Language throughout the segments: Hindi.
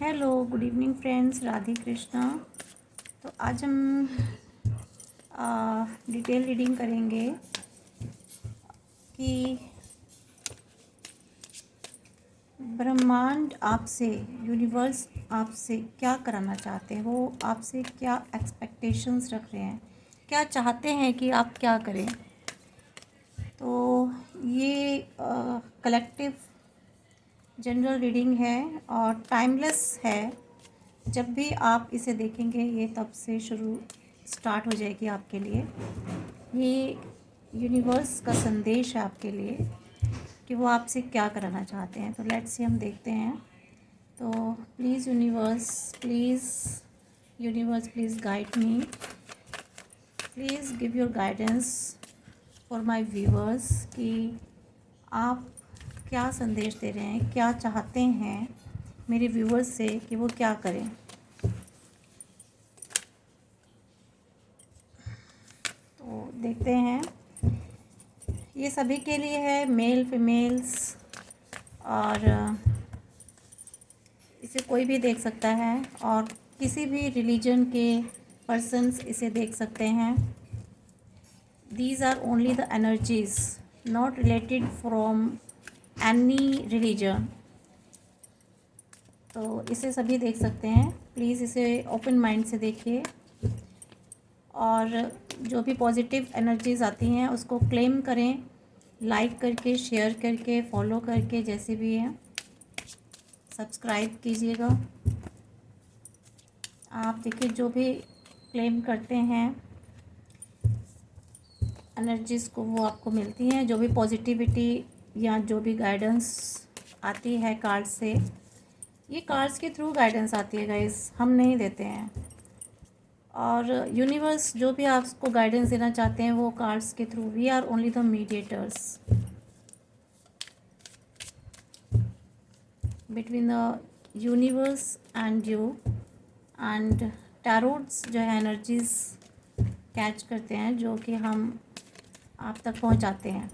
Hello, good evening friends, Radhe Krishna. तो आज हम डिटेल रीडिंग करेंगे कि ब्रह्मांड आपसे, यूनिवर्स आपसे क्या कराना चाहते हैं, वो आपसे क्या एक्सपेक्टेशंस रख रहे हैं, क्या चाहते हैं कि आप क्या करें। तो ये कलेक्टिव जनरल रीडिंग है और टाइमलेस है। जब भी आप इसे देखेंगे ये तब से शुरू स्टार्ट हो जाएगी आपके लिए। ये यूनिवर्स का संदेश है आपके लिए कि वो आपसे क्या कराना चाहते हैं। तो लेट्स सी, हम देखते हैं। तो please universe please guide me, please give your guidance for my viewers कि आप क्या संदेश दे रहे हैं, क्या चाहते हैं मेरे व्यूअर्स से कि वो क्या करें। तो देखते हैं, ये सभी के लिए है, मेल फीमेल्स, और इसे कोई भी देख सकता है और किसी भी रिलीजन के पर्सन्स इसे देख सकते हैं। These are only the energies not related from any religion. तो इसे सभी देख सकते हैं। प्लीज़ इसे ओपन माइंड से देखिए और जो भी पॉजिटिव एनर्जीज आती हैं उसको क्लेम करें, लाइक करके, शेयर करके, फॉलो करके, जैसे भी है सब्सक्राइब कीजिएगा। आप देखिए, जो भी क्लेम करते हैं एनर्जीज़ को वो आपको मिलती हैं। जो भी पॉजिटिविटी या जो भी गाइडेंस आती है कार्ड्स से, ये कार्ड्स के थ्रू गाइडेंस आती है गाइस, हम नहीं देते हैं। और यूनिवर्स जो भी आपको गाइडेंस देना चाहते हैं वो कार्ड्स के through, we are only the mediators between the universe and you. And tarots जो है एनर्जीज़ कैच करते हैं जो कि हम आप तक पहुंचाते हैं।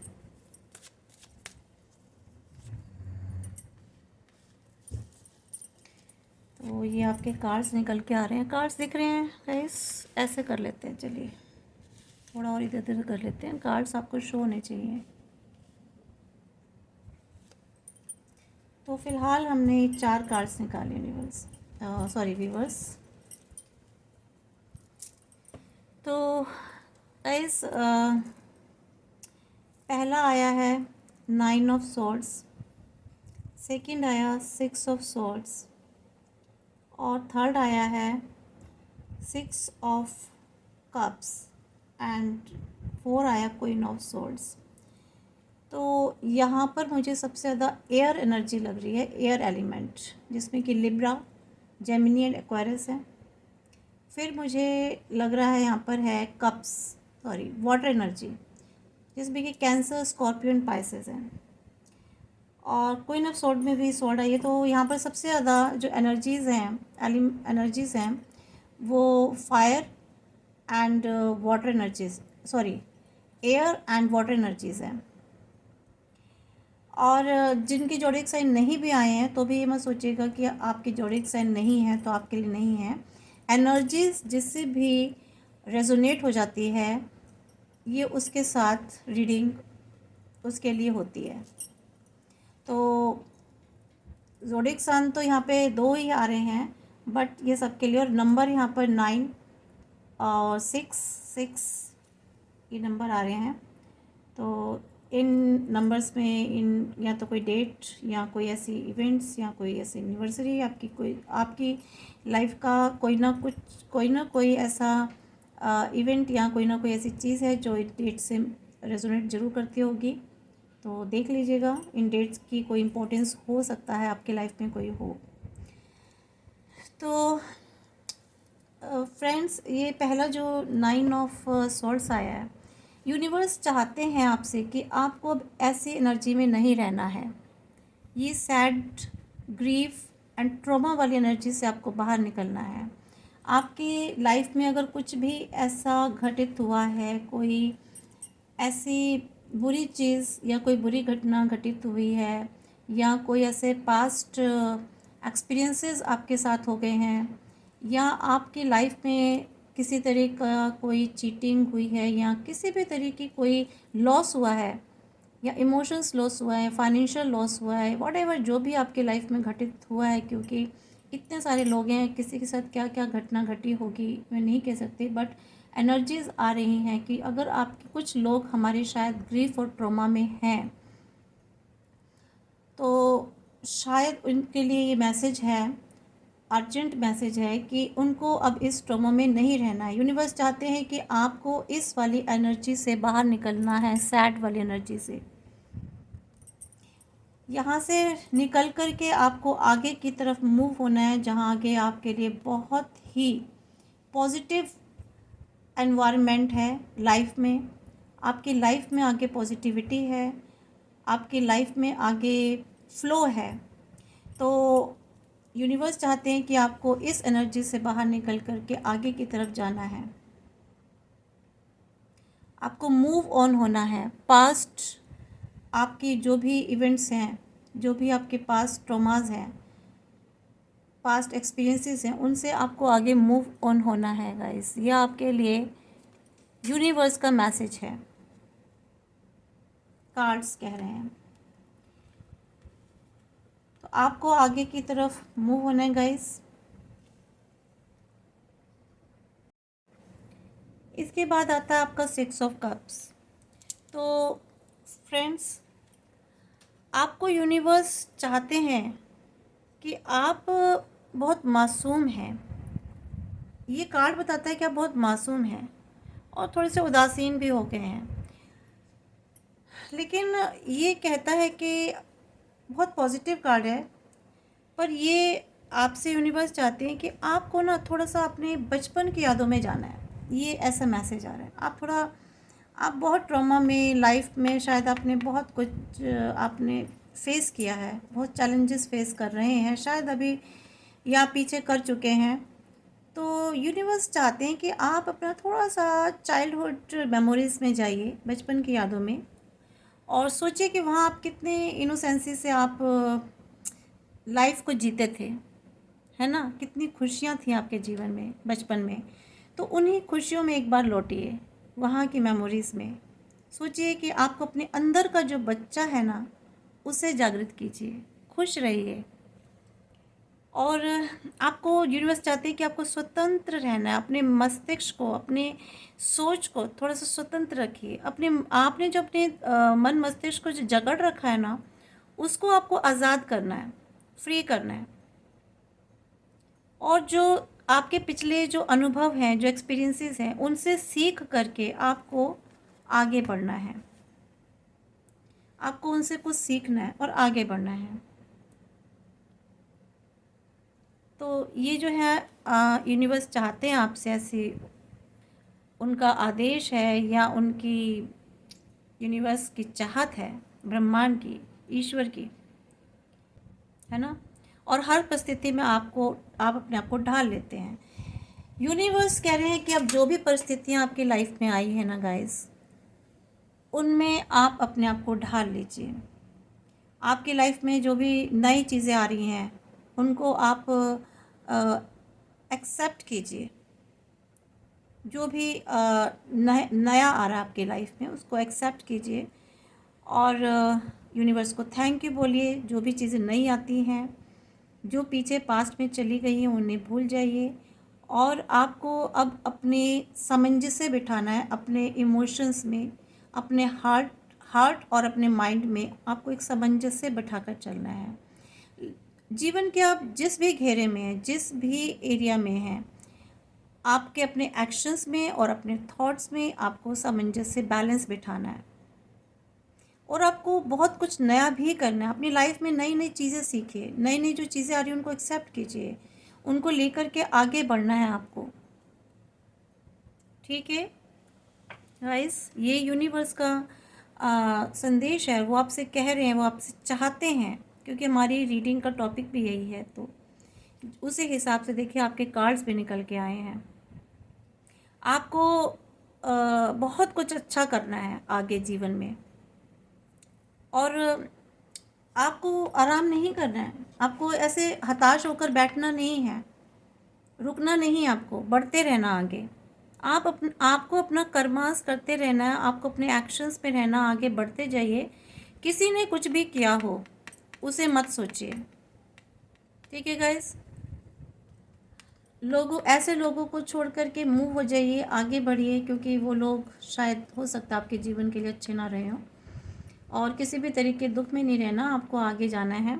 तो ये आपके कार्ड्स निकल के आ रहे हैं, कार्ड्स दिख रहे हैं गाइस। ऐसे कर लेते हैं, चलिए थोड़ा और इधर उधर कर लेते हैं, कार्ड्स आपको शो होने चाहिए। तो फिलहाल हमने 4 कार्ड्स निकाले व्यूवर्स। तो गाइस, पहला आया है 9 ऑफ सॉर्ड्स, सेकंड आया 6 ऑफ सॉर्ड्स और थर्ड आया है 6 ऑफ कप्स एंड 4 आया क्वीन ऑफ सॉर्ड्स। तो यहाँ पर मुझे सबसे ज़्यादा एयर एनर्जी लग रही है, एयर एलिमेंट, जिसमें कि लिब्रा, जेमिनी एंड एक्वेरियस है। फिर मुझे लग रहा है यहाँ पर है वाटर एनर्जी, जिसमें कि कैंसर, स्कॉर्पियन, पाइसेस है। और क्वीन ऑफ सॉर्ड में भी सॉर्ड आई है। तो यहाँ पर सबसे ज़्यादा जो एनर्जीज़ हैं वो fire and water energies, air and water energies हैं। और जिनके जोडिक साइन नहीं भी आए हैं तो भी ये मत सोचिएगा कि आपके जोडिक साइन नहीं है तो आपके लिए नहीं है। एनर्जीज जिससे भी रेजोनेट हो जाती है ये उसके साथ रीडिंग उसके लिए होती है। तो जोडिक साइन तो यहाँ पे 2 ही आ रहे हैं, बट ये सबके लिए। और नंबर यहाँ पर 9 और 6 ये नंबर आ रहे हैं। तो इन नंबर्स में या तो कोई डेट या कोई ऐसी इवेंट्स या कोई ऐसी एनिवर्सरी आपकी लाइफ का कोई ना कोई ऐसा इवेंट या कोई ना कोई ऐसी चीज़ है जो डेट से रेजोनेट ज़रूर करती होगी। तो देख लीजिएगा, इन डेट्स की कोई इम्पोर्टेंस हो सकता है आपके लाइफ में कोई हो। तो फ्रेंड्स, ये पहला जो 9 ऑफ सॉर्ड्स आया है, यूनिवर्स चाहते हैं आपसे कि आपको अब ऐसी एनर्जी में नहीं रहना है। ये सैड, ग्रीफ एंड ट्रॉमा वाली एनर्जी से आपको बाहर निकलना है। आपकी लाइफ में अगर कुछ भी ऐसा घटित हुआ है, कोई ऐसी बुरी चीज़ या कोई बुरी घटना घटित हुई है या कोई ऐसे पास्ट एक्सपीरियंसेस आपके साथ हो गए हैं, या आपकी लाइफ में किसी तरह का कोई चीटिंग हुई है, या किसी भी तरह की कोई लॉस हुआ है, या इमोशंस लॉस हुआ है, फाइनेंशियल लॉस हुआ है, व्हाटएवर जो भी आपके लाइफ में घटित हुआ है, क्योंकि इतने सारे लोग हैं, किसी के साथ क्या क्या घटना घटी होगी मैं नहीं कह सकती, बट एनर्जीज आ रही हैं कि अगर आपके कुछ लोग हमारे शायद ग्रीफ और ट्रॉमा में हैं, तो शायद उनके लिए ये मैसेज है, अर्जेंट मैसेज है कि उनको अब इस ट्रॉमा में नहीं रहना है। यूनिवर्स चाहते हैं कि आपको इस वाली एनर्जी से बाहर निकलना है, सैड वाली एनर्जी से। यहाँ से निकल कर के आपको आगे की तरफ मूव होना है, जहाँ आगे आपके लिए बहुत ही पॉजिटिव एनवायरनमेंट है लाइफ में। आपकी लाइफ में आगे पॉजिटिविटी है, आपकी लाइफ में आगे फ्लो है। तो यूनिवर्स चाहते हैं कि आपको इस एनर्जी से बाहर निकल कर के आगे की तरफ जाना है, आपको मूव ऑन होना है। पास्ट आपकी जो भी इवेंट्स हैं, जो भी आपके पास ट्रॉमास हैं, पास्ट एक्सपीरियंसेस हैं, उनसे आपको आगे मूव ऑन होना है गाइस। ये आपके लिए यूनिवर्स का मैसेज है, कार्ड्स कह रहे हैं। तो आपको आगे की तरफ मूव होना है गाइस। इसके बाद आता है आपका 6 ऑफ कप्स। तो फ्रेंड्स, आपको यूनिवर्स चाहते हैं कि आप बहुत मासूम हैं। ये कार्ड बताता है कि आप बहुत मासूम हैं और थोड़े से उदासीन भी हो गए हैं, लेकिन ये कहता है कि बहुत पॉजिटिव कार्ड है, पर ये आपसे यूनिवर्स चाहते हैं कि आपको ना थोड़ा सा अपने बचपन की यादों में जाना है। ये ऐसा मैसेज आ रहा है। आप बहुत ट्रॉमा में, लाइफ में शायद आपने बहुत कुछ आपने फेस किया है, बहुत चैलेंजेस फेस कर रहे हैं, शायद अभी या पीछे कर चुके हैं। तो यूनिवर्स चाहते हैं कि आप अपना थोड़ा सा चाइल्डहुड मेमोरीज़ में जाइए, बचपन की यादों में, और सोचिए कि वहाँ आप कितने इनोसेंसी से आप लाइफ को जीते थे, है ना। कितनी खुशियाँ थी आपके जीवन में बचपन में। तो उन्हीं खुशियों में एक बार लौटिए, वहाँ की मेमोरीज़ में सोचिए कि आपको अपने अंदर का जो बच्चा है ना, उसे जागृत कीजिए, खुश रहिए। और आपको यूनिवर्स चाहते हैं कि आपको स्वतंत्र रहना है। अपने मस्तिष्क को, अपने सोच को थोड़ा सा स्वतंत्र रखिए। आपने जो अपने मन मस्तिष्क को जो जकड़ रखा है ना, उसको आपको आज़ाद करना है, फ्री करना है। और जो आपके पिछले जो अनुभव हैं, जो एक्सपीरियंसेस हैं, उनसे सीख करके आपको आगे बढ़ना है। आपको उनसे कुछ सीखना है और आगे बढ़ना है। तो ये जो है यूनिवर्स चाहते हैं आपसे, ऐसी उनका आदेश है, या उनकी यूनिवर्स की चाहत है, ब्रह्मांड की, ईश्वर की, है ना। और हर परिस्थिति में आप अपने आप को ढाल लेते हैं। यूनिवर्स कह रहे हैं कि अब जो भी परिस्थितियाँ आपकी लाइफ में आई है ना गाइस, उनमें आप अपने आप को ढाल लीजिए। आपकी लाइफ में जो भी नई चीज़ें आ रही हैं, उनको आप एक्सेप्ट कीजिए। जो भी नया आ रहा है आपकी लाइफ में, उसको एक्सेप्ट कीजिए। और यूनिवर्स को थैंक यू बोलिए। जो भी चीज़ें नई आती हैं, जो पीछे पास्ट में चली गई हैं, उन्हें भूल जाइए। और आपको अब अपने सामंजस्य बिठाना है, अपने इमोशंस में, अपने हार्ट और अपने माइंड में आपको एक सामंजस्य बिठाकर चलना है। जीवन के आप जिस भी घेरे में हैं, जिस भी एरिया में हैं, आपके अपने एक्शंस में और अपने थॉट्स में आपको सामंजस्य, बैलेंस बिठाना है। और आपको बहुत कुछ नया भी करना है। अपनी लाइफ में नई नई चीज़ें सीखिए, नई नई जो चीज़ें आ रही हैं उनको एक्सेप्ट कीजिए, उनको लेकर के आगे बढ़ना है आपको। ठीक है गाइस, ये यूनिवर्स का संदेश है। वो आपसे कह रहे हैं, वो आपसे चाहते हैं, क्योंकि हमारी रीडिंग का टॉपिक भी यही है। तो उसी हिसाब से देखिए, आपके कार्ड्स भी निकल के आए हैं। आपको बहुत कुछ अच्छा करना है आगे जीवन में। और आपको आराम नहीं करना है, आपको ऐसे हताश होकर बैठना नहीं है, रुकना नहीं है, आपको बढ़ते रहना आगे। आपको अपना कर्मास करते रहना है, आपको अपने एक्शंस पे रहना, आगे बढ़ते जाइए। किसी ने कुछ भी किया हो उसे मत सोचिए, ठीक है गाइस। ऐसे लोगों को छोड़ कर के मूव हो जाइए, आगे बढ़िए, क्योंकि वो लोग शायद हो सकता है आपके जीवन के लिए अच्छे ना रहे हों। और किसी भी तरीके दुख में नहीं रहना, आपको आगे जाना है।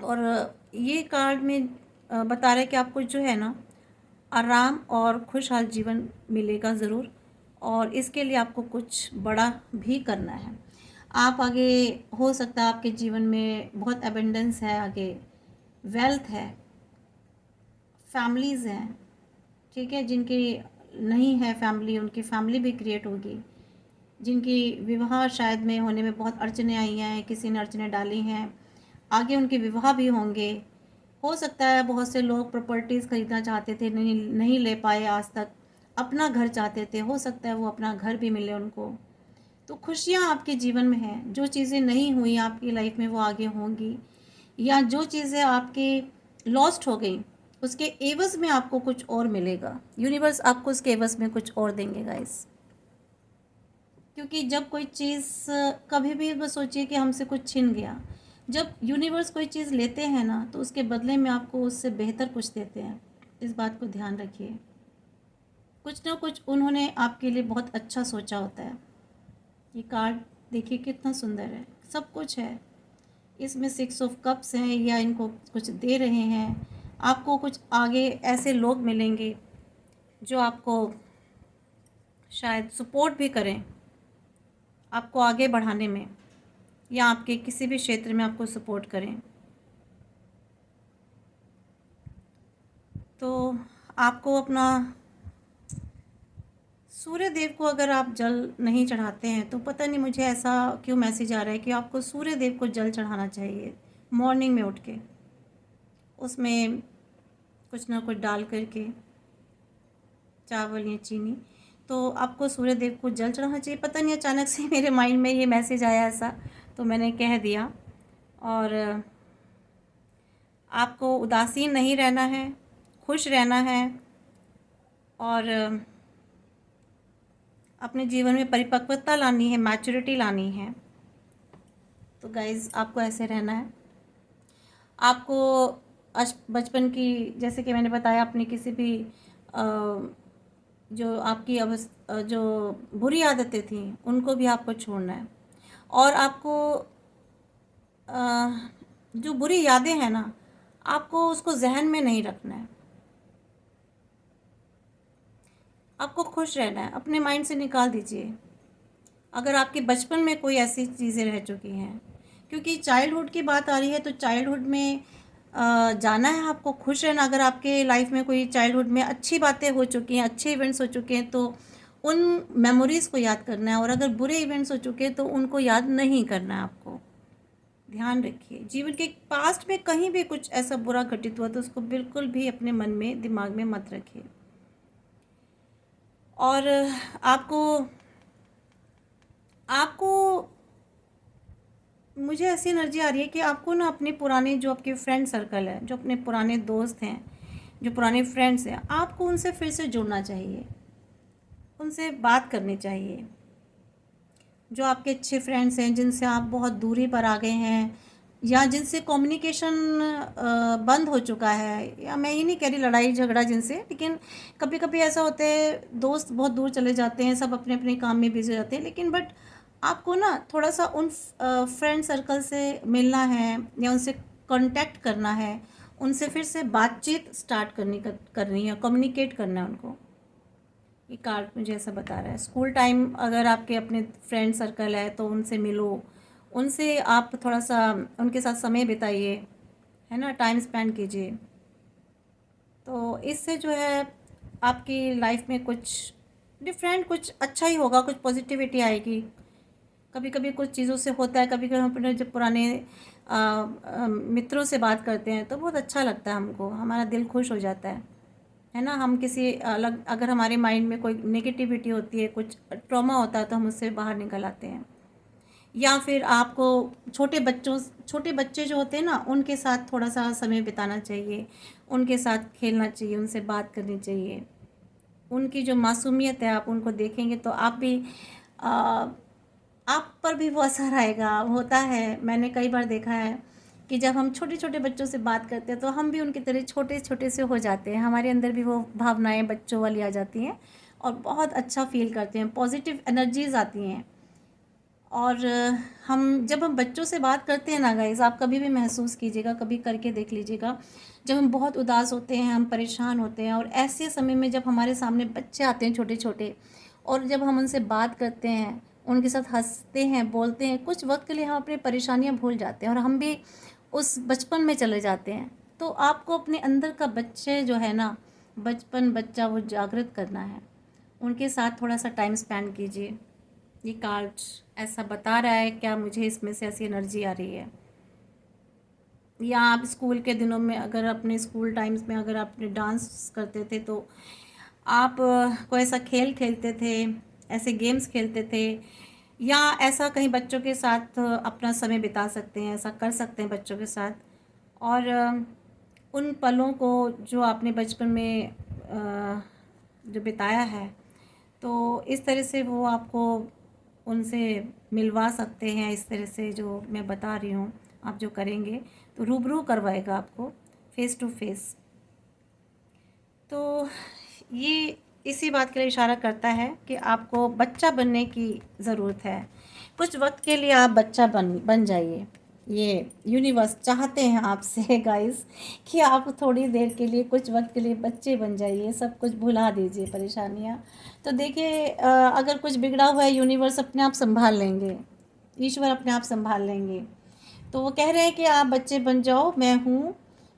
और ये कार्ड में बता रहा है कि आपको जो है ना आराम और खुशहाल जीवन मिलेगा ज़रूर, और इसके लिए आपको कुछ बड़ा भी करना है। आप आगे, हो सकता है आपके जीवन में बहुत एबेंडेंस है, आगे वेल्थ है, फैमिलीज़ हैं, ठीक है। जिनकी नहीं है फैमिली, उनकी फैमिली भी क्रिएट होगी। जिनकी विवाह शायद में होने में बहुत अड़चने आई हैं, किसी ने अड़चने डाली हैं, आगे उनके विवाह भी होंगे। हो सकता है बहुत से लोग प्रॉपर्टीज़ खरीदना चाहते थे, नहीं ले पाए आज तक, अपना घर चाहते थे, हो सकता है वो अपना घर भी मिले उनको। तो खुशियाँ आपके जीवन में हैं, जो चीज़ें नहीं हुई आपकी लाइफ में वो आगे होंगी, या जो चीज़ें आपकी लॉस्ट हो गई उसके एवज़ में आपको कुछ और मिलेगा। यूनिवर्स आपको उसके एवज़ में कुछ और देंगे गाइस। क्योंकि जब कोई चीज़, कभी भी बस सोचिए कि हमसे कुछ छिन गया, जब यूनिवर्स कोई चीज़ लेते हैं ना तो उसके बदले में आपको उससे बेहतर कुछ देते हैं। इस बात को ध्यान रखिए, कुछ ना कुछ उन्होंने आपके लिए बहुत अच्छा सोचा होता है। ये कार्ड देखिए कितना सुंदर है, सब कुछ है इसमें। 6 ऑफ कप्स हैं, या इनको कुछ दे रहे हैं आपको। कुछ आगे ऐसे लोग मिलेंगे जो आपको शायद सपोर्ट भी करें, आपको आगे बढ़ाने में, या आपके किसी भी क्षेत्र में आपको सपोर्ट करें। तो आपको अपना सूर्य देव को अगर आप जल नहीं चढ़ाते हैं तो पता नहीं मुझे ऐसा क्यों मैसेज आ रहा है कि आपको सूर्य देव को जल चढ़ाना चाहिए। मॉर्निंग में उठ के उसमें कुछ ना कुछ डाल करके, चावल या चीनी, तो आपको सूर्य देव को जल चढ़ाना चाहिए। पता नहीं अचानक से मेरे माइंड में ये मैसेज आया ऐसा, तो मैंने कह दिया। और आपको उदासीन नहीं रहना है, खुश रहना है, और अपने जीवन में परिपक्वता लानी है, मैच्योरिटी लानी है। तो गाइज़ आपको ऐसे रहना है। आपको बचपन की, जैसे कि मैंने बताया, अपनी किसी भी जो आपकी जो बुरी आदतें थी उनको भी आपको छोड़ना है। और आपको जो बुरी यादें हैं ना, आपको उसको जहन में नहीं रखना है, आपको खुश रहना है, अपने माइंड से निकाल दीजिए अगर आपके बचपन में कोई ऐसी चीज़ें रह चुकी हैं। क्योंकि चाइल्डहुड की बात आ रही है तो चाइल्डहुड में जाना है, आपको खुश रहना। अगर आपके लाइफ में कोई चाइल्डहुड में अच्छी बातें हो चुकी हैं, अच्छे इवेंट्स हो चुके हैं, तो उन मेमोरीज़ को याद करना है। और अगर बुरे इवेंट्स हो चुके हैं तो उनको याद नहीं करना है आपको। ध्यान रखिए, जीवन के पास्ट में कहीं भी कुछ ऐसा बुरा घटित हुआ तो उसको बिल्कुल भी अपने मन में, दिमाग में मत रखिए। और आपको आपको मुझे ऐसी एनर्जी आ रही है कि आपको ना अपने पुराने जो आपके फ्रेंड सर्कल है, जो अपने पुराने दोस्त हैं, जो पुराने फ्रेंड्स हैं, आपको उनसे फिर से जुड़ना चाहिए, उनसे बात करनी चाहिए। जो आपके अच्छे फ्रेंड्स हैं जिनसे आप बहुत दूरी पर आ गए हैं, या जिनसे कम्युनिकेशन बंद हो चुका है, या मैं ये नहीं कह रही लड़ाई झगड़ा जिनसे, लेकिन कभी कभी ऐसा होता है दोस्त बहुत दूर चले जाते हैं, सब अपने अपने काम में बिजी हो जाते हैं, लेकिन बट आपको ना थोड़ा सा उन फ्रेंड सर्कल से मिलना है, या उनसे कांटेक्ट करना है, उनसे फिर से बातचीत स्टार्ट करनी है, कम्युनिकेट करना है उनको। ये कार्ड मुझे ऐसा बता रहा है। स्कूल टाइम अगर आपके अपने फ्रेंड सर्कल है तो उनसे मिलो, उनसे आप थोड़ा सा उनके साथ समय बिताइए, है ना, टाइम स्पेंड कीजिए। तो इससे जो है आपकी लाइफ में कुछ डिफरेंट, कुछ अच्छा ही होगा, कुछ पॉजिटिविटी आएगी। कभी कभी कुछ चीज़ों से होता है, कभी कभी हम अपने जब पुराने मित्रों से बात करते हैं तो बहुत अच्छा लगता है हमको, हमारा दिल खुश हो जाता है ना। हम किसी अलग, अगर हमारे माइंड में कोई नेगेटिविटी होती है, कुछ ट्रॉमा होता है, तो हम उससे बाहर निकल आते हैं। या फिर आपको छोटे बच्चे जो होते हैं ना, उनके साथ थोड़ा सा समय बिताना चाहिए, उनके साथ खेलना चाहिए, उनसे बात करनी चाहिए। उनकी जो मासूमियत है आप उनको देखेंगे तो आप भी आ, आप पर भी वो असर आएगा। होता है, मैंने कई बार देखा है कि जब हम छोटे छोटे बच्चों से बात करते हैं तो हम भी उनकी तरह छोटे छोटे से हो जाते हैं, हमारे अंदर भी वो भावनाएं बच्चों वाली आ जाती हैं और बहुत अच्छा फील करते हैं, पॉजिटिव एनर्जीज आती हैं। और जब हम बच्चों से बात करते हैं ना गाइज, आप कभी भी महसूस कीजिएगा, कभी करके देख लीजिएगा, जब हम बहुत उदास होते हैं, हम परेशान होते हैं और ऐसे समय में जब हमारे सामने बच्चे आते हैं छोटे छोटे, और जब हम उनसे बात करते हैं, उनके साथ हंसते हैं, बोलते हैं, कुछ वक्त के लिए हम अपनी परेशानियां भूल जाते हैं और हम भी उस बचपन में चले जाते हैं। तो आपको अपने अंदर का बच्चे जो है ना, बचपन बच्चा वो जागृत करना है, उनके साथ थोड़ा सा टाइम स्पेंड कीजिए। ये कार्ड ऐसा बता रहा है, क्या मुझे इसमें से ऐसी एनर्जी आ रही है। या आप स्कूल के दिनों में, अगर अपने स्कूल टाइम्स में अगर आपने डांस करते थे तो आप कोई ऐसा खेल खेलते थे, ऐसे गेम्स खेलते थे, या ऐसा कहीं बच्चों के साथ अपना समय बिता सकते हैं, ऐसा कर सकते हैं बच्चों के साथ। और उन पलों को जो आपने बचपन में जो बिताया है, तो इस तरह से वो आपको उनसे मिलवा सकते हैं। इस तरह से जो मैं बता रही हूँ, आप जो करेंगे तो रूबरू करवाएगा आपको, फेस टू फेस। तो ये इसी बात के लिए इशारा करता है कि आपको बच्चा बनने की ज़रूरत है। कुछ वक्त के लिए आप बच्चा बन जाइए। ये यूनिवर्स चाहते हैं आपसे गाइस कि आप थोड़ी देर के लिए, कुछ वक्त के लिए बच्चे बन जाइए, सब कुछ भुला दीजिए परेशानियाँ। तो देखिए, अगर कुछ बिगड़ा हुआ है, यूनिवर्स अपने आप संभाल लेंगे, ईश्वर अपने आप संभाल लेंगे। तो वो कह रहे हैं कि आप बच्चे बन जाओ, मैं हूँ,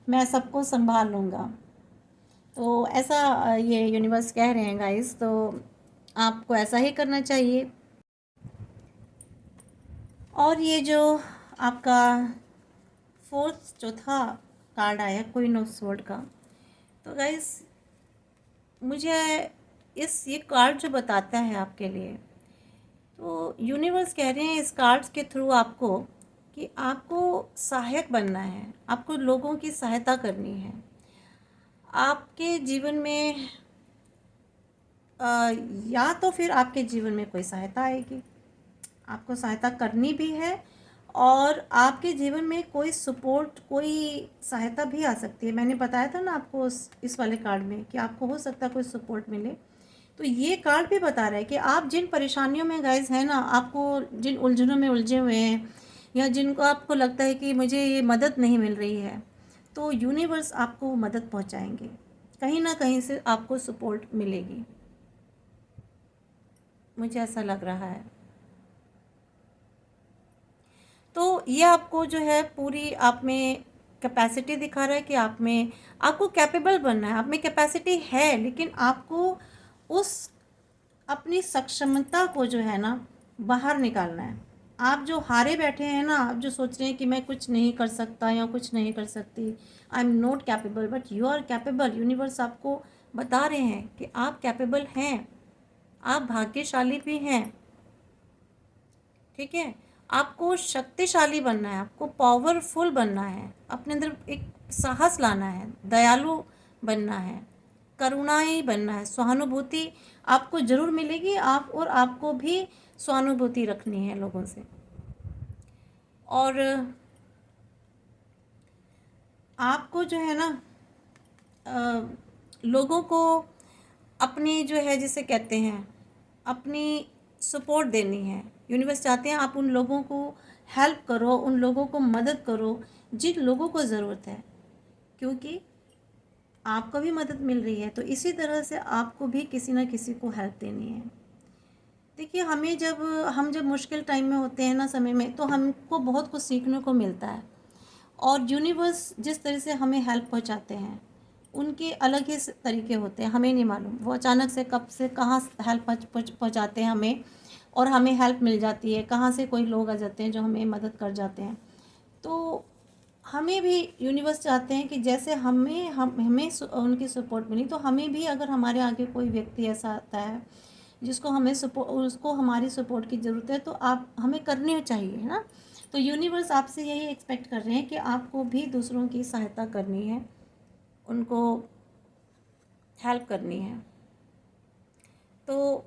मैं सबको संभाल लूँगा। तो ऐसा ये यूनिवर्स कह रहे हैं गाइस, तो आपको ऐसा ही करना चाहिए। और ये जो आपका फोर्थ जो था कार्ड आया, क्वीन ऑफ स्वॉर्ड का, तो गाइस मुझे ये कार्ड जो बताता है आपके लिए, तो यूनिवर्स कह रहे हैं इस कार्ड्स के थ्रू आपको कि आपको सहायक बनना है, आपको लोगों की सहायता करनी है। आपके जीवन में या तो फिर आपके जीवन में कोई सहायता आएगी, आपको सहायता करनी भी है, और आपके जीवन में कोई सपोर्ट, कोई सहायता भी आ सकती है। मैंने बताया था ना आपको इस वाले कार्ड में कि आपको हो सकता है कोई सपोर्ट मिले। तो ये कार्ड भी बता रहा है कि आप जिन परेशानियों में गाइस है ना, आपको जिन उलझनों में उलझे हुए हैं, या जिनको आपको लगता है कि मुझे ये मदद नहीं मिल रही है, तो यूनिवर्स आपको मदद पहुंचाएंगे, कहीं ना कहीं से आपको सपोर्ट मिलेगी, मुझे ऐसा लग रहा है। तो ये आपको जो है पूरी आप में कैपेसिटी दिखा रहा है कि आपको कैपेबल बनना है, आप में कैपेसिटी है, लेकिन आपको उस अपनी सक्षमता को जो है ना बाहर निकालना है। आप जो हारे बैठे हैं ना, आप जो सोच रहे हैं कि मैं कुछ नहीं कर सकता या कुछ नहीं कर सकती, I am not capable, but you are capable. Universe आपको बता रहे हैं कि आप कैपेबल हैं, आप भाग्यशाली भी हैं। ठीक है, आपको शक्तिशाली बनना है, आपको पावरफुल बनना है, अपने अंदर एक साहस लाना है, दयालु बनना है, करुणाई बनना है, सहानुभूति आपको जरूर मिलेगी। और आपको भी सहानुभूति रखनी है लोगों से। और आपको जो है ना लोगों को अपनी जो है, जिसे कहते हैं, अपनी सपोर्ट देनी है। यूनिवर्स चाहते हैं आप उन लोगों को हेल्प करो, उन लोगों को मदद करो जिन लोगों को ज़रूरत है, क्योंकि आपको भी मदद मिल रही है, तो इसी तरह से आपको भी किसी न किसी को हेल्प देनी है। देखिए, हम जब मुश्किल टाइम में होते हैं ना, समय में, तो हमको बहुत कुछ सीखने को मिलता है। और यूनिवर्स जिस तरह से हमें हेल्प पहुंचाते हैं, उनके अलग ही तरीके होते हैं, हमें नहीं मालूम वो अचानक से कब से कहाँ हेल्प पहुंचाते हैं हमें, और हमें हेल्प मिल जाती है, कहाँ से कोई लोग आ जाते हैं जो हमें मदद कर जाते हैं। तो हमें भी यूनिवर्स चाहते हैं कि जैसे हमें उनकी सपोर्ट मिली, तो हमें भी, अगर हमारे आगे कोई व्यक्ति ऐसा आता है जिसको हमें सपोर्ट, उसको हमारी सपोर्ट की ज़रूरत है, तो आप हमें करनी चाहिए, है ना। तो यूनिवर्स आपसे यही एक्सपेक्ट कर रहे हैं कि आपको भी दूसरों की सहायता करनी है, उनको हेल्प करनी है। तो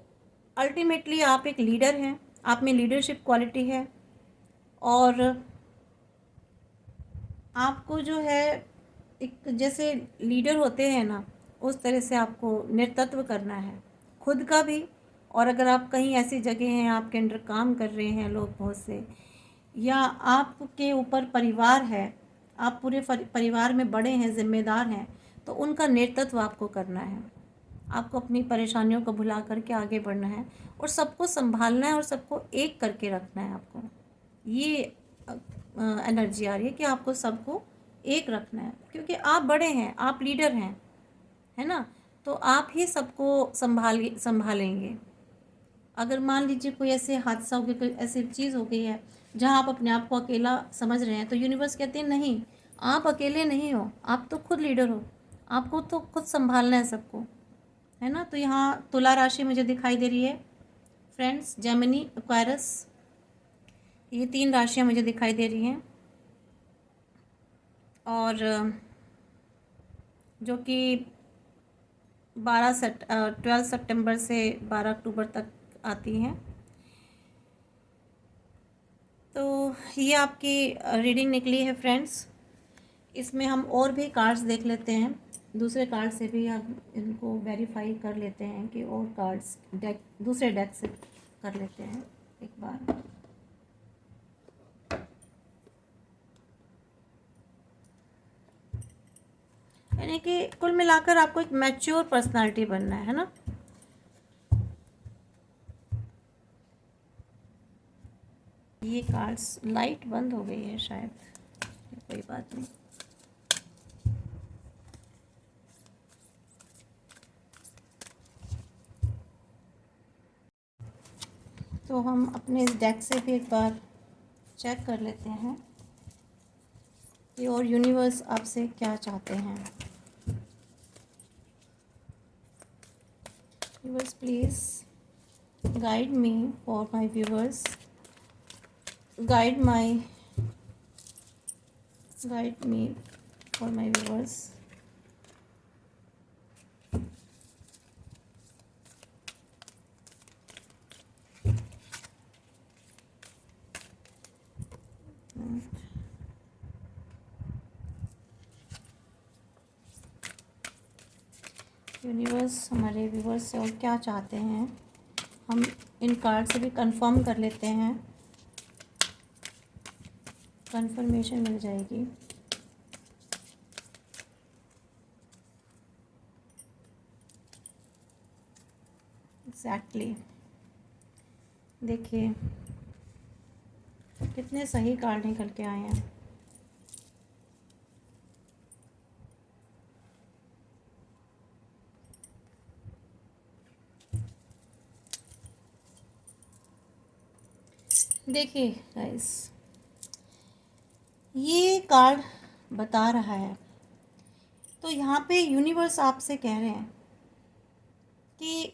अल्टीमेटली आप एक लीडर हैं, आप में लीडरशिप क्वालिटी है, और आपको जो है एक जैसे लीडर होते हैं ना, उस तरह से आपको नेतृत्व करना है खुद का भी। और अगर आप कहीं ऐसी जगह हैं, आपके अंडर काम कर रहे हैं लोग बहुत से, या आपके ऊपर परिवार है, आप पूरे परिवार में बड़े हैं, जिम्मेदार हैं, तो उनका नेतृत्व आपको करना है। आपको अपनी परेशानियों को भुला करके आगे बढ़ना है और सबको संभालना है और सबको एक करके रखना है। आपको ये एनर्जी आ रही है कि आपको सबको एक रखना है, क्योंकि आप बड़े हैं, आप लीडर हैं, है ना। तो आप ही सबको संभालेंगे। अगर मान लीजिए कोई ऐसे हादसा हो गया, कोई ऐसी चीज़ हो गई है जहाँ आप अपने आप को अकेला समझ रहे हैं, तो यूनिवर्स कहते हैं नहीं, आप अकेले नहीं हो, आप तो खुद लीडर हो, आपको तो खुद संभालना है सबको, है ना। तो यहाँ तुला राशि मुझे दिखाई दे रही है फ्रेंड्स, जेमिनी, एक्वायरस, ये 3 राशियाँ मुझे दिखाई दे रही हैं, और जो कि 12 सितंबर से 12 अक्टूबर तक आती हैं। तो ये आपकी रीडिंग निकली है फ्रेंड्स। इसमें हम और भी कार्ड्स देख लेते हैं, दूसरे कार्ड से भी हम इनको वेरीफाई कर लेते हैं कि और कार्ड्स डेक दूसरे डेक से कर लेते हैं एक बार। यानी कि कुल मिलाकर आपको एक मैच्योर पर्सनालिटी बनना है ना। ये कार्ड्स लाइट बंद हो गई है शायद, कोई बात नहीं। तो हम अपने इस डेक से भी एक बार चेक कर लेते हैं कि और यूनिवर्स आपसे क्या चाहते हैं। Universe please guide me for my viewers, guide me for my viewers। Universe हमारे व्यूवर्स से और क्या चाहते हैं, हम इन कार्ड से भी कंफर्म कर लेते हैं, कंफर्मेशन मिल जाएगी। एग्जैक्टली देखिए कितने सही कार्ड निकल के आए हैं। देखिए गाइस, ये कार्ड बता रहा है, तो यहाँ पे यूनिवर्स आपसे कह रहे हैं कि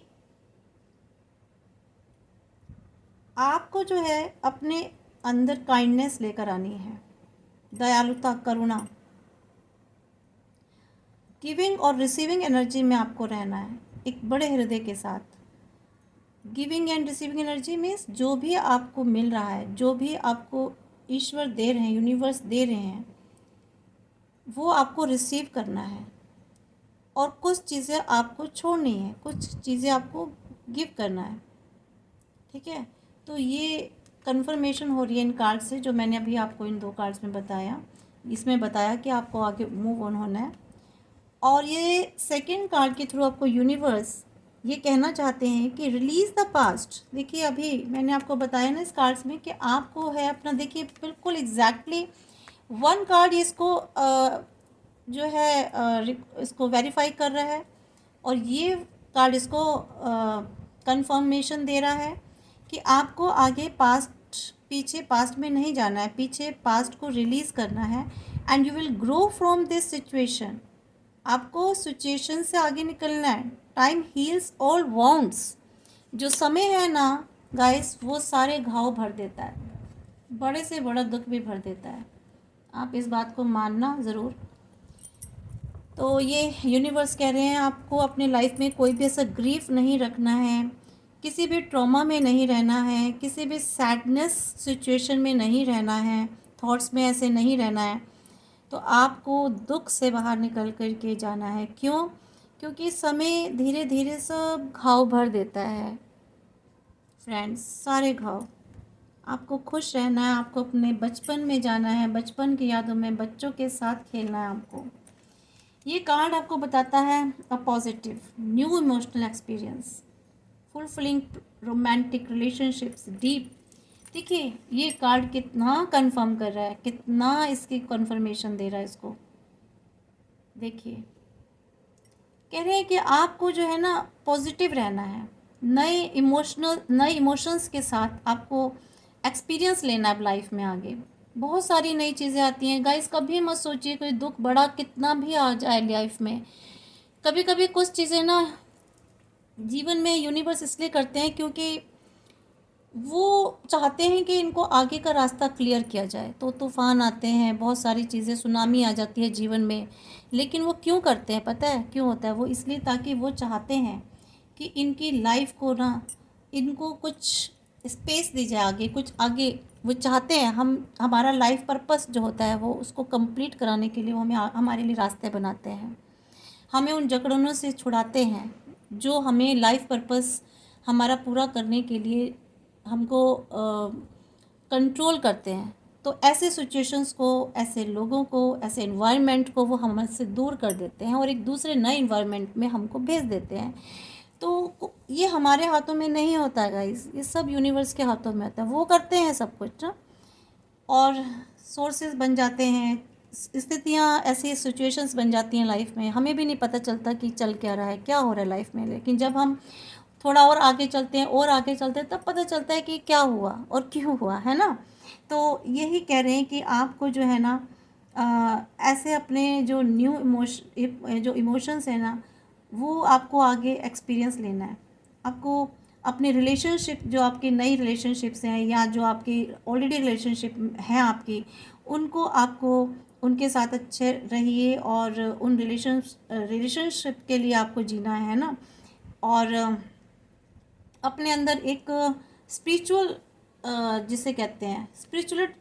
आपको जो है अपने अंदर काइंडनेस लेकर आनी है, दयालुता, करुणा, गिविंग और रिसीविंग एनर्जी में आपको रहना है, एक बड़े हृदय के साथ। Giving and receiving energy means जो भी आपको मिल रहा है, जो भी आपको ईश्वर दे रहे हैं, यूनिवर्स दे रहे हैं, वो आपको रिसीव करना है, और कुछ चीज़ें आपको छोड़नी है, कुछ चीज़ें आपको गिव करना है, ठीक है। तो ये कंफर्मेशन हो रही है इन कार्ड से, जो मैंने अभी आपको इन 2 कार्ड्स में बताया। इसमें बताया कि आपको आगे मूव ऑन होना है, और ये सेकंड कार्ड के थ्रू आपको यूनिवर्स ये कहना चाहते हैं कि रिलीज़ द पास्ट। देखिए अभी मैंने आपको बताया ना इस कार्ड्स में कि आपको है अपना, देखिए बिल्कुल एग्जैक्टली 1 कार्ड इसको जो है इसको वेरीफाई कर रहा है, और ये कार्ड इसको कंफर्मेशन दे रहा है कि आपको आगे पीछे पास्ट में नहीं जाना है, पीछे पास्ट को रिलीज़ करना है, and you will grow from this situation. आपको सिचुएशन से आगे निकलना है। टाइम हील्स ऑल वॉन्ड्स, जो समय है ना गाइस, वो सारे घाव भर देता है, बड़े से बड़ा दुख भी भर देता है। आप इस बात को मानना ज़रूर। तो ये यूनिवर्स कह रहे हैं आपको अपने लाइफ में कोई भी ऐसा ग्रीफ नहीं रखना है, किसी भी ट्रॉमा में नहीं रहना है, किसी भी सैडनेस सिचुएशन में नहीं रहना है, थॉट्स में ऐसे नहीं रहना है। तो आपको दुख से बाहर निकल कर के जाना है। क्यों? क्योंकि समय धीरे धीरे सब घाव भर देता है फ्रेंड्स, सारे घाव। आपको खुश रहना है, आपको अपने बचपन में जाना है, बचपन की यादों में बच्चों के साथ खेलना है आपको। ये कार्ड आपको बताता है a positive new emotional experience, fulfilling romantic relationships, deep. देखिए ये कार्ड कितना कंफर्म कर रहा है, कितना इसकी कंफर्मेशन दे रहा है इसको। देखिए कह रहे हैं कि आपको जो है ना पॉजिटिव रहना है, नए इमोशंस के साथ आपको एक्सपीरियंस लेना है लाइफ में आगे। बहुत सारी नई चीज़ें आती हैं गाइस, कभी मत सोचिए कोई दुख बड़ा कितना भी आ जाए लाइफ में। कभी कभी कुछ चीज़ें ना जीवन में यूनिवर्स इसलिए करते हैं क्योंकि वो चाहते हैं कि इनको आगे का रास्ता क्लियर किया जाए। तो तूफ़ान आते हैं, बहुत सारी चीज़ें, सुनामी आ जाती है जीवन में, लेकिन वो क्यों करते हैं पता है क्यों होता है? वो इसलिए ताकि वो चाहते हैं कि इनकी लाइफ को ना, इनको कुछ स्पेस दी जाए आगे, कुछ आगे वो चाहते हैं। हम हमारा लाइफ पर्पस जो होता है वो उसको कंप्लीट कराने के लिए वो हमें हमारे लिए रास्ते बनाते हैं, हमें उन जकड़नों से छुड़ाते हैं जो हमें लाइफ पर्पस हमारा पूरा करने के लिए हमको कंट्रोल करते हैं। तो ऐसे सिचुएशंस को, ऐसे लोगों को, ऐसे इन्वायरमेंट को वो हमसे दूर कर देते हैं और एक दूसरे नए इन्वायरमेंट में हमको भेज देते हैं। तो ये हमारे हाथों में नहीं होता है गाइस, ये सब यूनिवर्स के हाथों में होता है। वो करते हैं सब कुछ ना, और सोर्सेज बन जाते हैं, स्थितियाँ, ऐसी सिचुएशंस बन जाती हैं लाइफ में, हमें भी नहीं पता चलता कि चल क्या रहा है, क्या हो रहा है लाइफ में। लेकिन जब हम थोड़ा और आगे चलते हैं और आगे चलते हैं तब पता चलता है कि क्या हुआ और क्यों हुआ, है ना। तो यही कह रहे हैं कि आपको जो है ना ऐसे अपने जो जो इमोशंस है ना, वो आपको आगे एक्सपीरियंस लेना है। आपको अपने रिलेशनशिप, जो आपकी नई रिलेशनशिप्स हैं या जो आपकी ऑलरेडी रिलेशनशिप हैं आपकी, उनको आपको उनके साथ अच्छे रहिए और उन रिलेशनशिप के लिए आपको जीना है ना। और अपने अंदर एक स्पिरिचुअल, जिसे कहते हैं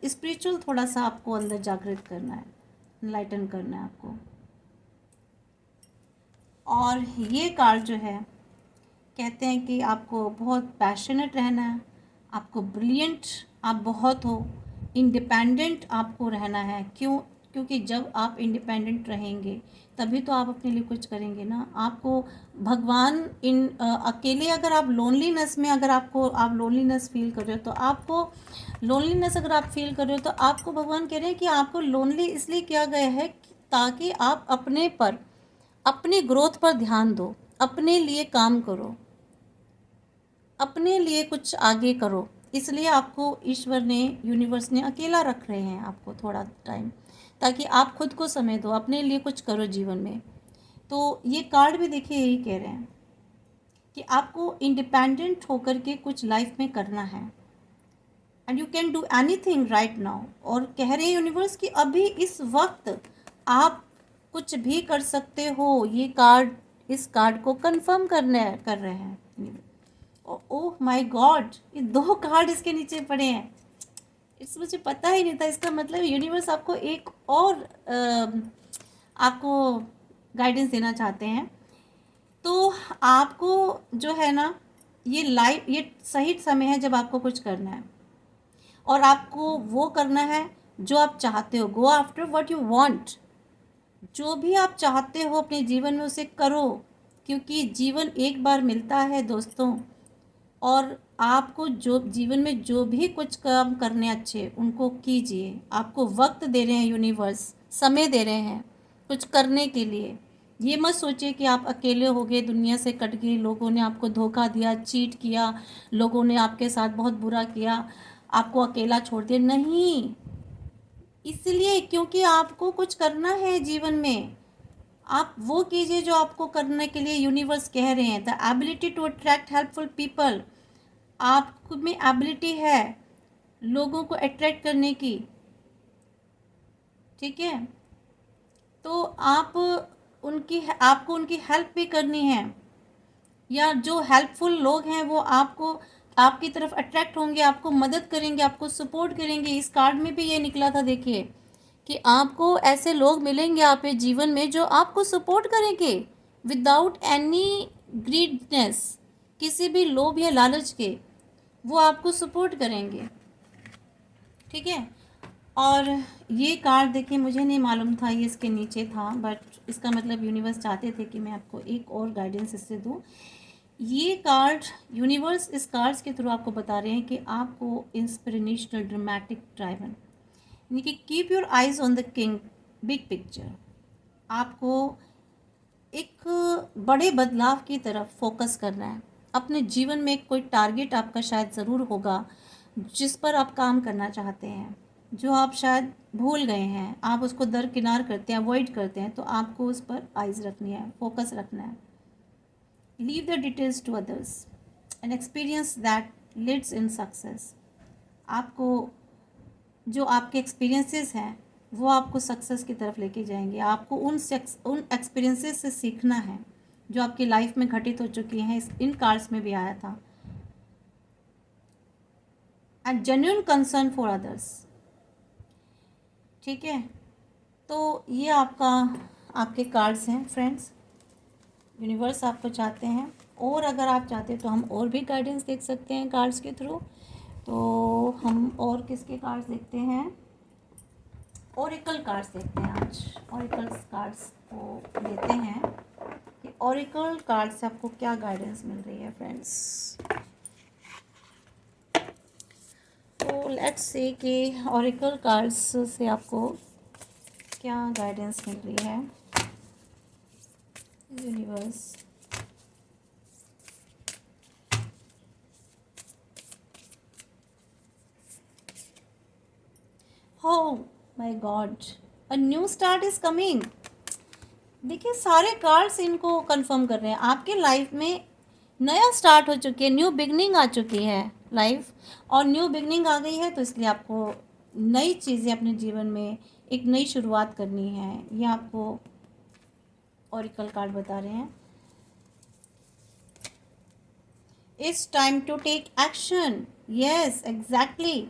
स्पिरिचुअल थोड़ा सा आपको अंदर जागृत करना है, इनलाइटन करना है आपको। और ये कार्ड जो है कहते हैं कि आपको बहुत पैशनेट रहना है, आपको ब्रिलियंट आप बहुत हो, इंडिपेंडेंट आपको रहना है। क्यों? क्योंकि जब आप इंडिपेंडेंट रहेंगे तभी तो आप अपने लिए कुछ करेंगे ना। आपको भगवान अकेले, अगर आप लोनलीनेस में, अगर आप लोनलीनेस फील कर रहे हो, तो आपको लोनलीनेस अगर आप फील कर रहे हो तो आपको भगवान कह रहे हैं कि आपको लोनली इसलिए किया गया है ताकि आप अपनी ग्रोथ पर ध्यान दो, अपने लिए काम करो, अपने लिए कुछ आगे करो। इसलिए आपको ईश्वर ने, यूनिवर्स ने अकेला रख रहे हैं आपको थोड़ा टाइम, ताकि आप खुद को समय दो, अपने लिए कुछ करो जीवन में। तो ये कार्ड भी देखिए यही कह रहे हैं कि आपको इंडिपेंडेंट होकर के कुछ लाइफ में करना है, and you can do anything right now. और कह रहे हैं यूनिवर्स कि अभी इस वक्त आप कुछ भी कर सकते हो। ये कार्ड, इस कार्ड को कंफर्म कर रहे हैं। ओह माय गॉड, ये 2 कार्ड इसके नीचे पड़े हैं। मुझे पता ही नहीं था। इसका मतलब यूनिवर्स आपको एक और आपको गाइडेंस देना चाहते हैं। तो आपको जो है ना, ये सही समय है जब आपको कुछ करना है, और आपको वो करना है जो आप चाहते हो। गो आफ्टर व्हाट यू वांट। जो भी आप चाहते हो अपने जीवन में उसे करो, क्योंकि जीवन एक बार मिलता है दोस्तों। और आपको जो जीवन में जो भी कुछ काम करने अच्छे, उनको कीजिए। आपको वक्त दे रहे हैं यूनिवर्स, समय दे रहे हैं कुछ करने के लिए। ये मत सोचिए कि आप अकेले हो गए, दुनिया से कट गए, लोगों ने आपको धोखा दिया, चीट किया, लोगों ने आपके साथ बहुत बुरा किया, आपको अकेला छोड़ दिया। नहीं, इसलिए क्योंकि आपको कुछ करना है जीवन में। आप वो कीजिए जो आपको करने के लिए यूनिवर्स कह रहे हैं। The ability to attract helpful people, आप में एबिलिटी है लोगों को अट्रैक्ट करने की, ठीक है। तो आपको उनकी हेल्प भी करनी है, या जो हेल्पफुल लोग हैं वो आपकी तरफ अट्रैक्ट होंगे, आपको मदद करेंगे, आपको सपोर्ट करेंगे। इस कार्ड में भी ये निकला था, देखिए कि आपको ऐसे लोग मिलेंगे आपके जीवन में जो आपको सपोर्ट करेंगे विदाउट एनी ग्रीडनेस, किसी भी लोभ या लालच के, वो आपको सपोर्ट करेंगे, ठीक है। और ये कार्ड देखिए, मुझे नहीं मालूम था ये इसके नीचे था, बट इसका मतलब यूनिवर्स चाहते थे कि मैं आपको एक और गाइडेंस इससे दूँ। ये कार्ड यूनिवर्स इस कार्ड्स के थ्रू आपको बता रहे हैं कि आपको इंस्पिरेशनल ड्रामेटिक ड्राइवन, यानी कि keep your eyes on the king big picture, आपको एक बड़े बदलाव की तरफ फोकस करना है। अपने जीवन में कोई टारगेट आपका शायद ज़रूर होगा जिस पर आप काम करना चाहते हैं, जो आप शायद भूल गए हैं, आप उसको दरकिनार करते हैं, अवॉइड करते हैं, तो आपको उस पर आइज़ रखनी है, फोकस रखना है। Leave the details to others and experience that leads in success, आपको जो आपके एक्सपीरियंसेस हैं वो आपको सक्सेस की तरफ लेके जाएंगे। आपको उन एक्सपीरियंसेस से सीखना है जो आपकी लाइफ में घटित हो चुकी हैं। इन कार्ड्स में भी आया था। And genuine concern for others, ठीक है। तो ये आपके कार्ड्स हैं फ्रेंड्स, यूनिवर्स आपको चाहते हैं। और अगर आप चाहते हैं तो हम और भी गाइडेंस देख सकते हैं कार्ड्स के थ्रू। तो हम और किसके कार्ड्स देखते हैं, ओरेकल कार्ड्स देखते हैं आज। ओरेकल कार्ड्स को लेते हैं कि ओरेकल कार्ड से आपको क्या गाइडेंस मिल रही है फ्रेंड्स। तो लेट्स से कि ओरेकल कार्ड्स से आपको क्या गाइडेंस मिल रही है यूनिवर्स। हो my God, a new start is coming. देखिए सारे कार्ड्स इनको कंफर्म कर रहे हैं, आपके लाइफ में नया स्टार्ट हो चुकी है, न्यू बिगनिंग आ चुकी है लाइफ, और न्यू बिगनिंग आ गई है तो इसलिए आपको नई चीज़ें अपने जीवन में एक नई शुरुआत करनी है, ये आपको ओरेकल कार्ड बता रहे हैं। It's time to take action, yes exactly,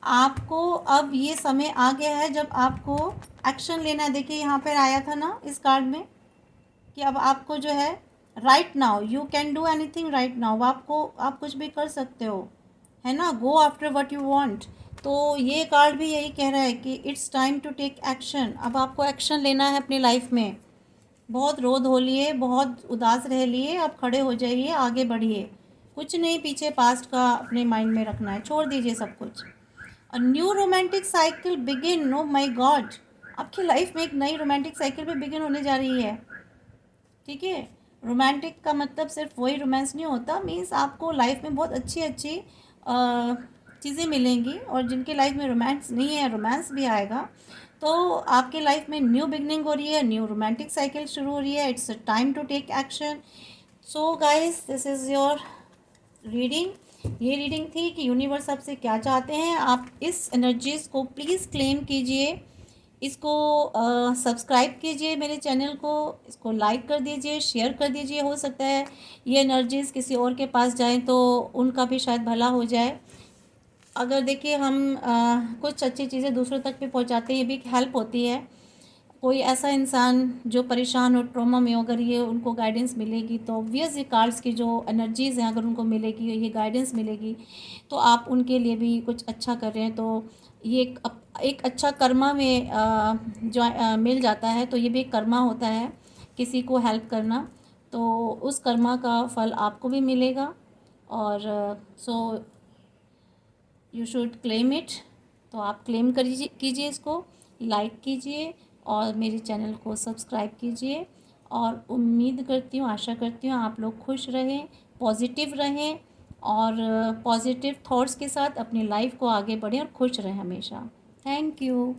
आपको अब ये समय आ गया है जब आपको एक्शन लेना है। देखिए यहाँ पर आया था ना इस कार्ड में कि अब आपको जो है right now you can do anything right now, आप कुछ भी कर सकते हो, है ना। Go after what you want. तो ये कार्ड भी यही कह रहा है कि it's time to take action, अब आपको एक्शन लेना है अपनी लाइफ में। बहुत रो धो लिए, बहुत उदास रह लिए, अब खड़े हो जाइए, आगे बढ़िए, कुछ नहीं पीछे पास्ट का अपने माइंड में रखना है, छोड़ दीजिए सब कुछ। A new romantic cycle begin, know my God, आपकी लाइफ में एक नई रोमांटिक साइकिल भी बिगिन होने जा रही है, ठीक है। रोमांटिक का मतलब सिर्फ वही रोमांस नहीं होता, मीन्स आपको लाइफ में बहुत अच्छी अच्छी चीज़ें मिलेंगी, और जिनके लाइफ में रोमांस नहीं है रोमांस भी आएगा। तो आपके लाइफ में न्यू बिगनिंग हो रही है, न्यू रोमांटिक साइकिल शुरू हो रही है। It's a time to take action. So guys this is your reading. ये रीडिंग थी कि यूनिवर्स आपसे क्या चाहते हैं। आप इस एनर्जीज़ को प्लीज़ क्लेम कीजिए, इसको सब्सक्राइब कीजिए मेरे चैनल को, इसको लाइक कर दीजिए, शेयर कर दीजिए। हो सकता है ये एनर्जीज़ किसी और के पास जाएं तो उनका भी शायद भला हो जाए। अगर देखिए हम कुछ अच्छी चीज़ें दूसरों तक भी पहुंचाते हैं, ये भी एक हेल्प होती है। कोई ऐसा इंसान जो परेशान हो, ट्रॉमा में हो, अगर ये उनको गाइडेंस मिलेगी तो ऑब्वियस ये कार्ड्स की जो एनर्जीज़ हैं अगर उनको मिलेगी, ये गाइडेंस मिलेगी, तो आप उनके लिए भी कुछ अच्छा कर रहे हैं। तो ये एक अच्छा कर्मा में जो मिल जाता है, तो ये भी एक कर्मा होता है किसी को हेल्प करना, तो उस कर्मा का फल आपको भी मिलेगा। और so you should claim it. तो आप क्लेम कीजिए इसको, लाइक कीजिए और मेरे चैनल को सब्सक्राइब कीजिए। और उम्मीद करती हूँ, आशा करती हूँ आप लोग खुश रहें, पॉजिटिव रहें, और पॉजिटिव थॉट्स के साथ अपनी लाइफ को आगे बढ़ें और खुश रहें हमेशा। Thank you.